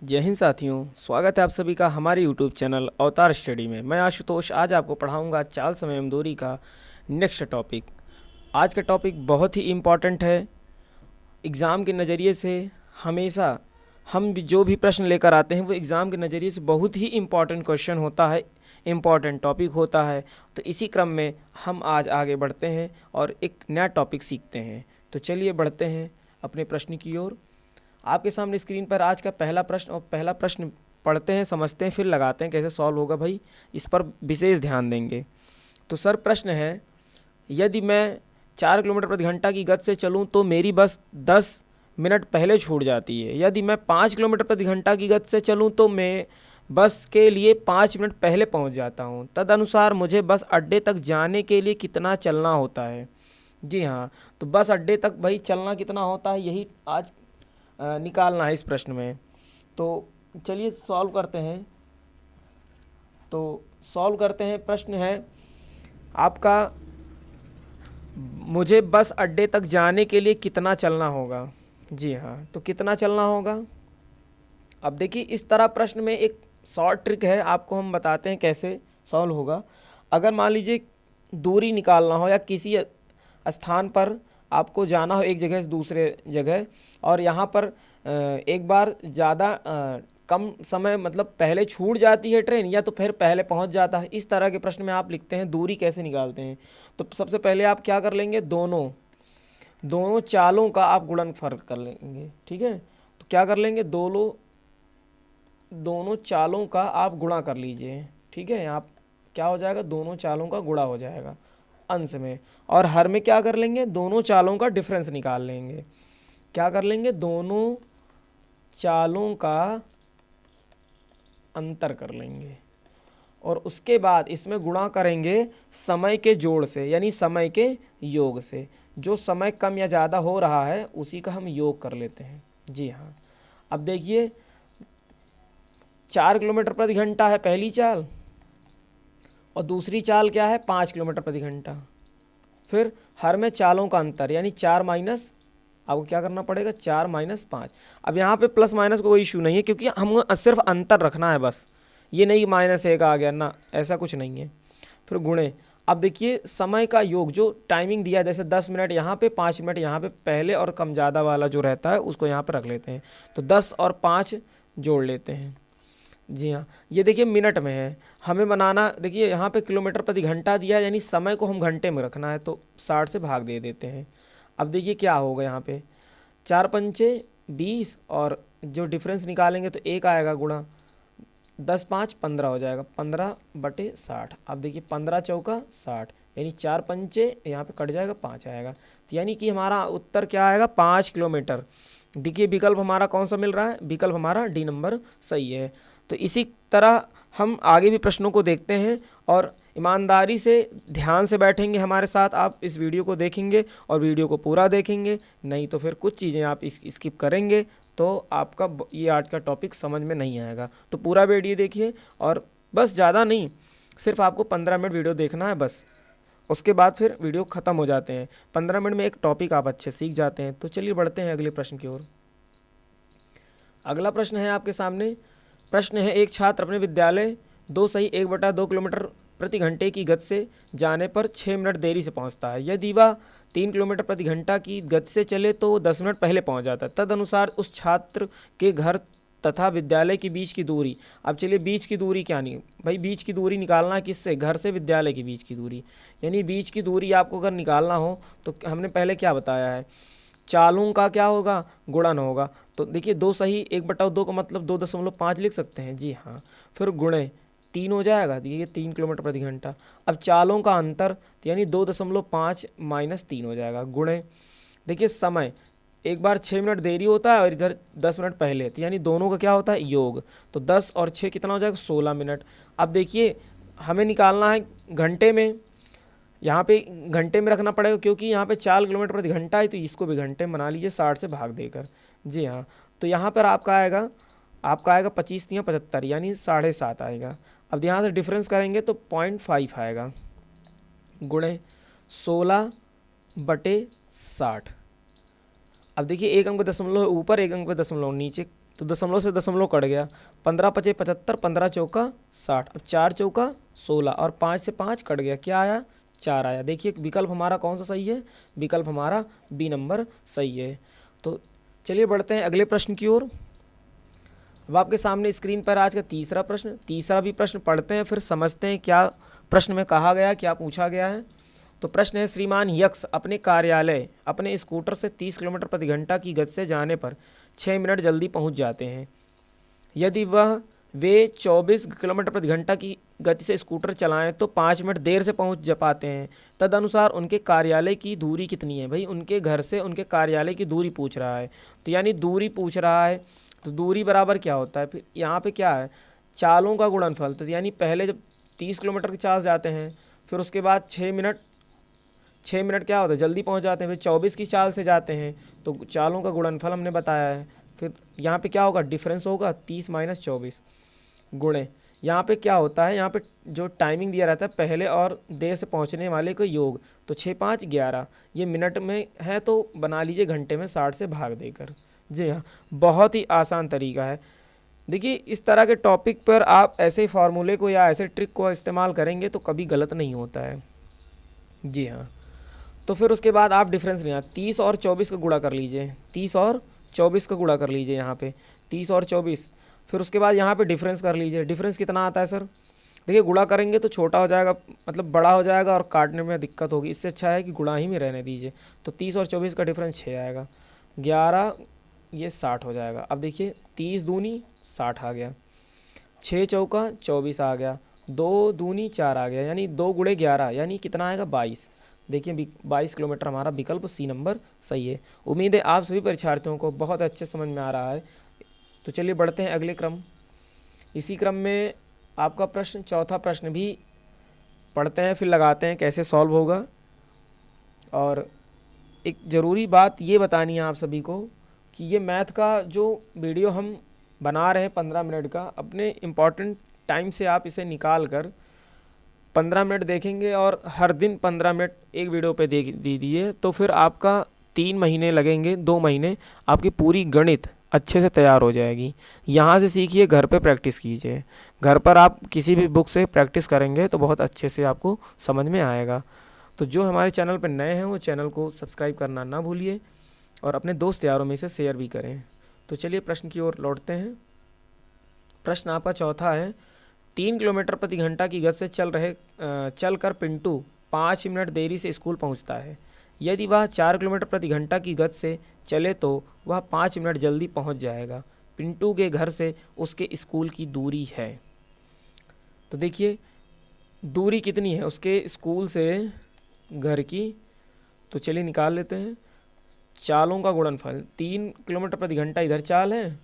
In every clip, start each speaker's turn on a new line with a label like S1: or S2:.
S1: जय हिंद साथियों, स्वागत है आप सभी का हमारे YouTube चैनल अवतार स्टडी में। मैं आशुतोष आज आपको पढ़ाऊंगा चाल समय एवं दूरी का नेक्स्ट टॉपिक। आज का टॉपिक बहुत ही इम्पॉर्टेंट है। एग्ज़ाम के नज़रिए से हमेशा हम जो भी प्रश्न लेकर आते हैं वो एग्ज़ाम के नज़रिए से बहुत ही इम्पॉर्टेंट क्वेश्चन होता है, इम्पॉर्टेंट टॉपिक होता है। तो इसी क्रम में हम आज आगे बढ़ते हैं और एक नया टॉपिक सीखते हैं। तो चलिए बढ़ते हैं अपने प्रश्न की ओर। आपके सामने स्क्रीन पर आज का पहला प्रश्न पढ़ते हैं, समझते हैं, फिर लगाते हैं कैसे सॉल्व होगा भाई, इस पर विशेष ध्यान देंगे। तो सर प्रश्न है, यदि मैं 4 किलोमीटर प्रति घंटा की गति से चलूं तो मेरी बस 10 मिनट पहले छूट जाती है। यदि मैं 5 किलोमीटर प्रति घंटा की गति से चलूं तो मैं बस के लिए 5 मिनट पहले पहुंच जाता हूं। तदनुसार मुझे बस अड्डे तक जाने के लिए कितना चलना होता है। जी हाँ, तो बस अड्डे तक भाई चलना कितना होता है, यही आज निकालना है इस प्रश्न में। तो चलिए सॉल्व करते हैं। प्रश्न है आपका, मुझे बस अड्डे तक जाने के लिए कितना चलना होगा। जी हाँ, तो कितना चलना होगा। अब देखिए इस तरह प्रश्न में एक शॉर्ट ट्रिक है, आपको हम बताते हैं कैसे सॉल्व होगा। अगर मान लीजिए दूरी निकालना हो या किसी स्थान पर आपको जाना हो एक जगह से दूसरे जगह, और यहाँ पर एक बार ज़्यादा कम समय मतलब पहले छूट जाती है ट्रेन या तो फिर पहले पहुँच जाता है, इस तरह के प्रश्न में आप लिखते हैं दूरी कैसे निकालते हैं। तो सबसे पहले आप क्या कर लेंगे, दोनों चालों का आप गुणनफल कर लेंगे। ठीक है, तो क्या कर लेंगे, दोनों चालों का आप गुणा कर लीजिए। ठीक है, आप क्या हो जाएगा, दोनों चालों का गुणा हो जाएगा अंश में, और हर में क्या कर लेंगे, दोनों चालों का डिफरेंस निकाल लेंगे। क्या कर लेंगे, दोनों चालों का अंतर कर लेंगे, और उसके बाद इसमें गुणा करेंगे समय के जोड़ से, यानी समय के योग से। जो समय कम या ज़्यादा हो रहा है उसी का हम योग कर लेते हैं। जी हाँ, अब देखिए 4 किलोमीटर प्रति घंटा है पहली चाल, और दूसरी चाल क्या है, 5 किलोमीटर प्रति घंटा। फिर हर में चालों का अंतर यानी 4 माइनस, आपको क्या करना पड़ेगा, 4 माइनस 5। अब यहाँ पे प्लस माइनस कोई इशू नहीं है क्योंकि हम सिर्फ अंतर रखना है बस, ये नहीं -1 आ गया ना, ऐसा कुछ नहीं है। फिर गुणे, अब देखिए समय का योग जो टाइमिंग दिया है, जैसे 10 मिनट यहाँ पे, 5 मिनट यहाँ पे, पहले और कम ज़्यादा वाला जो रहता है उसको यहाँ पे रख लेते हैं। तो 10 और 5 जोड़ लेते हैं। जी हाँ, ये देखिए मिनट में है, हमें बनाना, देखिए यहाँ पे किलोमीटर प्रति घंटा दिया यानी समय को हम घंटे में रखना है, तो 60 से भाग दे देते हैं। अब देखिए क्या होगा, यहाँ पे 4 पंचे 20, और जो डिफरेंस निकालेंगे तो 1 आएगा गुणा 10 5 15 हो जाएगा, 15/60। अब देखिए 15 चौका 60, यानी 4 पंचे यहाँ पे कट जाएगा, 5 आएगा। तो यानी कि हमारा उत्तर क्या आएगा, 5 किलोमीटर। देखिए विकल्प हमारा कौन सा मिल रहा है, विकल्प हमारा डी नंबर सही है। तो इसी तरह हम आगे भी प्रश्नों को देखते हैं, और ईमानदारी से ध्यान से बैठेंगे हमारे साथ, आप इस वीडियो को देखेंगे और वीडियो को पूरा देखेंगे, नहीं तो फिर कुछ चीज़ें आप स्किप करेंगे तो आपका ये आज का टॉपिक समझ में नहीं आएगा। तो पूरा वीडियो देखिए, और बस ज़्यादा नहीं, सिर्फ आपको 15 मिनट वीडियो देखना है बस, उसके बाद फिर वीडियो ख़त्म हो जाते हैं। 15 मिनट में एक टॉपिक आप अच्छे सीख जाते हैं। तो चलिए बढ़ते हैं अगले प्रश्न की ओर। अगला प्रश्न है आपके सामने। प्रश्न है, एक छात्र अपने विद्यालय 2 किलोमीटर प्रति घंटे की गति से जाने पर 6 मिनट देरी से पहुंचता है। यदि वह 3 किलोमीटर प्रति घंटा की गति से चले तो 10 मिनट पहले पहुंच जाता है। तदनुसार उस छात्र के घर तथा विद्यालय के बीच की दूरी, अब चलिए बीच की दूरी क्या, नहीं भाई बीच की दूरी निकालना है किससे, घर से विद्यालय के बीच की दूरी, यानी बीच की दूरी आपको अगर निकालना हो तो हमने पहले क्या बताया है, चालों का क्या होगा, गुणन होगा। तो देखिए 2 सही 1/2 का मतलब 2.5 लिख सकते हैं। जी हाँ, फिर गुणे 3 हो जाएगा, देखिए 3 किलोमीटर प्रति घंटा। अब चालों का अंतर तो यानी 2.5 माइनस 3 हो जाएगा, गुणे देखिए समय, एक बार 6 मिनट देरी होता है और इधर 10 मिनट पहले, तो यानी दोनों का क्या होता है, योग। तो 10 और 6 कितना हो जाएगा, 16 मिनट। अब देखिए हमें निकालना है घंटे में, यहाँ पे घंटे में रखना पड़ेगा क्योंकि यहाँ पे 4 किलोमीटर प्रति घंटा है, तो इसको भी घंटे में बना लीजिए 60 से भाग देकर। जी हाँ, तो यहाँ पर आपका आएगा 25 × 75 यानी 7.5 आएगा। अब यहाँ से डिफरेंस करेंगे तो 0.5 आएगा, गुणे 16/60। अब देखिए एक अंक दशमलव ऊपर, एक अंक दशमलव नीचे तो दशमलव से दशमलव कट गया, 15 पचे 75, 15 चौका 60, अब 4 चौका 16 और 5 से 5 कट गया, क्या आया 4 आया। देखिए विकल्प हमारा कौन सा सही है, विकल्प हमारा बी नंबर सही है। तो चलिए बढ़ते हैं अगले प्रश्न की ओर। अब आपके सामने स्क्रीन पर आज का तीसरा भी प्रश्न पढ़ते हैं, फिर समझते हैं क्या प्रश्न में कहा गया, क्या पूछा गया है। तो प्रश्न है, श्रीमान यक्स अपने कार्यालय अपने स्कूटर से 30 किलोमीटर प्रति घंटा की गति से जाने पर 6 मिनट जल्दी पहुंच जाते हैं। यदि वे 24 किलोमीटर प्रति घंटा की गति से स्कूटर चलाएं तो 5 मिनट देर से पहुंच जा पाते हैं। तदनुसार उनके कार्यालय की दूरी कितनी है। भाई उनके घर से उनके कार्यालय की दूरी पूछ रहा है, तो यानी दूरी पूछ रहा है, तो दूरी बराबर क्या होता है, फिर यहाँ पे क्या है, चालों का गुणनफल। तो यानी पहले जब 30 किलोमीटर की चाल जाते हैं, फिर उसके बाद 6 मिनट क्या होता है, जल्दी पहुंच जाते हैं। फिर 24 की चाल से जाते हैं, तो चालों का गुणनफल हमने बताया है। फिर यहाँ पे क्या होगा, डिफरेंस होगा 30 माइनस 24 गुणे, यहाँ पे क्या होता है, यहाँ पे जो टाइमिंग दिया रहता है पहले और देर से पहुँचने वाले को योग, तो 6 5 11, ये मिनट में है तो बना लीजिए घंटे में 60 से भाग देकर। जी हाँ, बहुत ही आसान तरीका है। देखिए इस तरह के टॉपिक पर आप ऐसे फार्मूले को या ऐसे ट्रिक को इस्तेमाल करेंगे तो कभी गलत नहीं होता है। जी हाँ, तो फिर उसके बाद आप डिफरेंस लेना, 30 और 24 का गुणा कर लीजिए, 30 और 24 का गुणा कर लीजिए यहाँ पे, 30 और 24, फिर उसके बाद यहाँ पे डिफरेंस कर लीजिए। डिफरेंस कितना आता है सर, देखिए गुणा करेंगे तो छोटा हो जाएगा, मतलब बड़ा हो जाएगा और काटने में दिक्कत होगी, इससे अच्छा है कि गुणा ही में रहने दीजिए। तो 30 और 24 का डिफरेंस 6 आएगा, 11 ये 60 हो जाएगा। अब देखिए 30 दूनी 60 आ गया, 6 चौका 24 आ गया, 2 दूनी 4 आ गया, यानी 2 गुणे 11 यानी कितना आएगा 22। देखिए 22 किलोमीटर हमारा विकल्प सी नंबर सही है। उम्मीद है आप सभी परीक्षार्थियों को बहुत अच्छे समझ में आ रहा है। तो चलिए बढ़ते हैं अगले क्रम। इसी क्रम में आपका प्रश्न, चौथा प्रश्न भी पढ़ते हैं, फिर लगाते हैं कैसे सॉल्व होगा। और एक ज़रूरी बात ये बतानी है आप सभी को कि ये मैथ का जो वीडियो हम बना रहे हैं 15 मिनट का, अपने इम्पॉर्टेंट टाइम से आप इसे निकाल कर 15 मिनट देखेंगे और हर दिन 15 मिनट एक वीडियो पे दे दीजिए, तो फिर आपका 3 महीने लगेंगे, 2 महीने आपकी पूरी गणित अच्छे से तैयार हो जाएगी। यहाँ से सीखिए, घर पे प्रैक्टिस कीजिए। घर पर आप किसी भी बुक से प्रैक्टिस करेंगे तो बहुत अच्छे से आपको समझ में आएगा। तो जो हमारे चैनल पर नए हैं वो चैनल को सब्सक्राइब करना ना भूलिए और अपने दोस्त यारों में से शेयर भी करें। तो चलिए प्रश्न की ओर लौटते हैं। प्रश्न आपका चौथा है, 3 किलोमीटर प्रति घंटा की गति से चल कर पिंटू 5 मिनट देरी से स्कूल पहुंचता है। यदि वह 4 किलोमीटर प्रति घंटा की गति से चले तो वह 5 मिनट जल्दी पहुंच जाएगा। पिंटू के घर से उसके स्कूल की दूरी है। तो देखिए दूरी कितनी है उसके स्कूल से घर की, तो चलिए निकाल लेते हैं। चालों का गुणनफल, 3 किलोमीटर प्रति घंटा इधर चाल है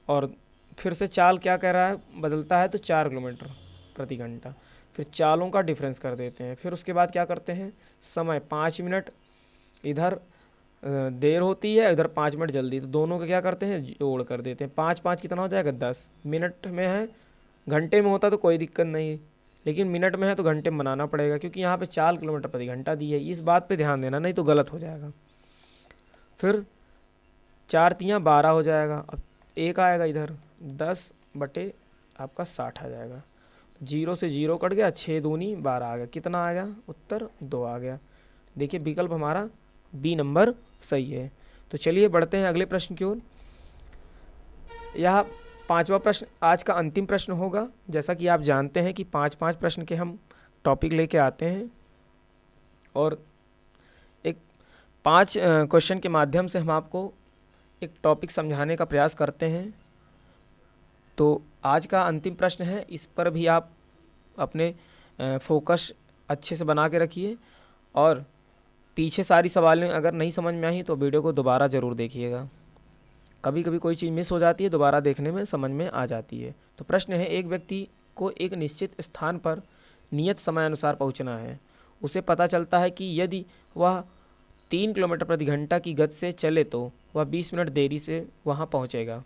S1: और फिर से चाल क्या कह रहा है, बदलता है तो 4 किलोमीटर प्रति घंटा। फिर चालों का डिफरेंस कर देते हैं। फिर उसके बाद क्या करते हैं, समय 5 मिनट इधर देर होती है, इधर 5 मिनट जल्दी, तो दोनों का क्या करते हैं, जोड़ कर देते हैं। 5 5 कितना हो जाएगा 10, मिनट में है, घंटे में होता तो कोई दिक्कत नहीं, लेकिन मिनट में है तो घंटे में बनाना पड़ेगा क्योंकि यहाँ पे 4 किलोमीटर प्रति घंटा दी है। इस बात पे ध्यान देना, नहीं तो गलत हो जाएगा। फिर 4 तियाँ 12 हो जाएगा, अब 1 आएगा इधर, 10 बटे आपका 60 आ जाएगा। 0 से 0 कट गया, 6 दूनी 12 आ गया, कितना आ गया, उत्तर 2 आ गया। देखिए विकल्प हमारा बी नंबर सही है। तो चलिए बढ़ते हैं अगले प्रश्न की ओर। यह 5वां प्रश्न आज का अंतिम प्रश्न होगा। जैसा कि आप जानते हैं कि 5 प्रश्न के हम टॉपिक लेके आते हैं और एक 5 क्वेश्चन के माध्यम से हम आपको एक टॉपिक समझाने का प्रयास करते हैं। तो आज का अंतिम प्रश्न है, इस पर भी आप अपने फोकस अच्छे से बना के रखिए और पीछे सारी सवालें अगर नहीं समझ में आई तो वीडियो को दोबारा ज़रूर देखिएगा। कभी कभी कोई चीज़ मिस हो जाती है, दोबारा देखने में समझ में आ जाती है। तो प्रश्न है, एक व्यक्ति को एक निश्चित स्थान पर नियत समय अनुसार पहुंचना है। उसे पता चलता है कि यदि वह 3 किलोमीटर प्रति घंटा की गति से चले तो वह 20 मिनट देरी से वहां पहुंचेगा,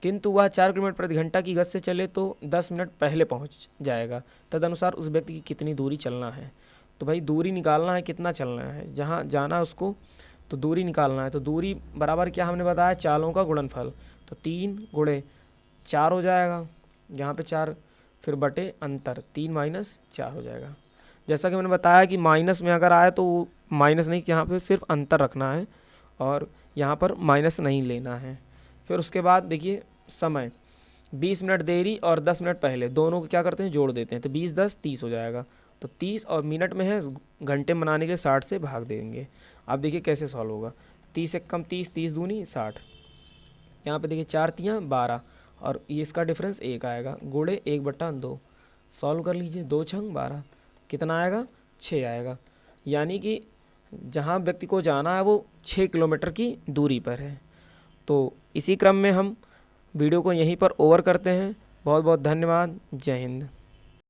S1: किंतु वह 4 किलोमीटर प्रति घंटा की गति से चले तो 10 मिनट पहले पहुंच जाएगा। तदनुसार उस व्यक्ति की कितनी दूरी चलना है। तो भाई दूरी निकालना है, कितना चलना है, जहाँ जाना है उसको तो दूरी निकालना है, तो दूरी बराबर क्या हमने बताया, चालों का गुणनफल। तो 3 गुणे 4 हो जाएगा, यहाँ पे 4, फिर बटे अंतर, 3 माइनस 4 हो जाएगा। जैसा कि मैंने बताया कि माइनस में अगर आए तो माइनस नहीं, यहाँ पे सिर्फ अंतर रखना है और यहाँ पर माइनस नहीं लेना है। फिर उसके बाद देखिए समय, 20 मिनट देरी और 10 मिनट पहले, दोनों को क्या करते हैं, जोड़ देते हैं। तो 20 10 30 हो जाएगा। तो 30 और मिनट में है, घंटे में बनाने के लिए 60 से भाग देंगे। अब देखिए कैसे सॉल्व होगा। 30 एक कम 30, 30 दूनी 60, यहाँ पे देखिए 4 तियाँ 12 और ये इसका डिफरेंस 1 आएगा, गुणे 1/2। सॉल्व कर लीजिए, 2 छंग 12, कितना आएगा, 6 आएगा। यानी कि जहाँ व्यक्ति को जाना है वो 6 किलोमीटर की दूरी पर है। तो इसी क्रम में हम वीडियो को यहीं पर ओवर करते हैं। बहुत बहुत धन्यवाद। जय हिंद।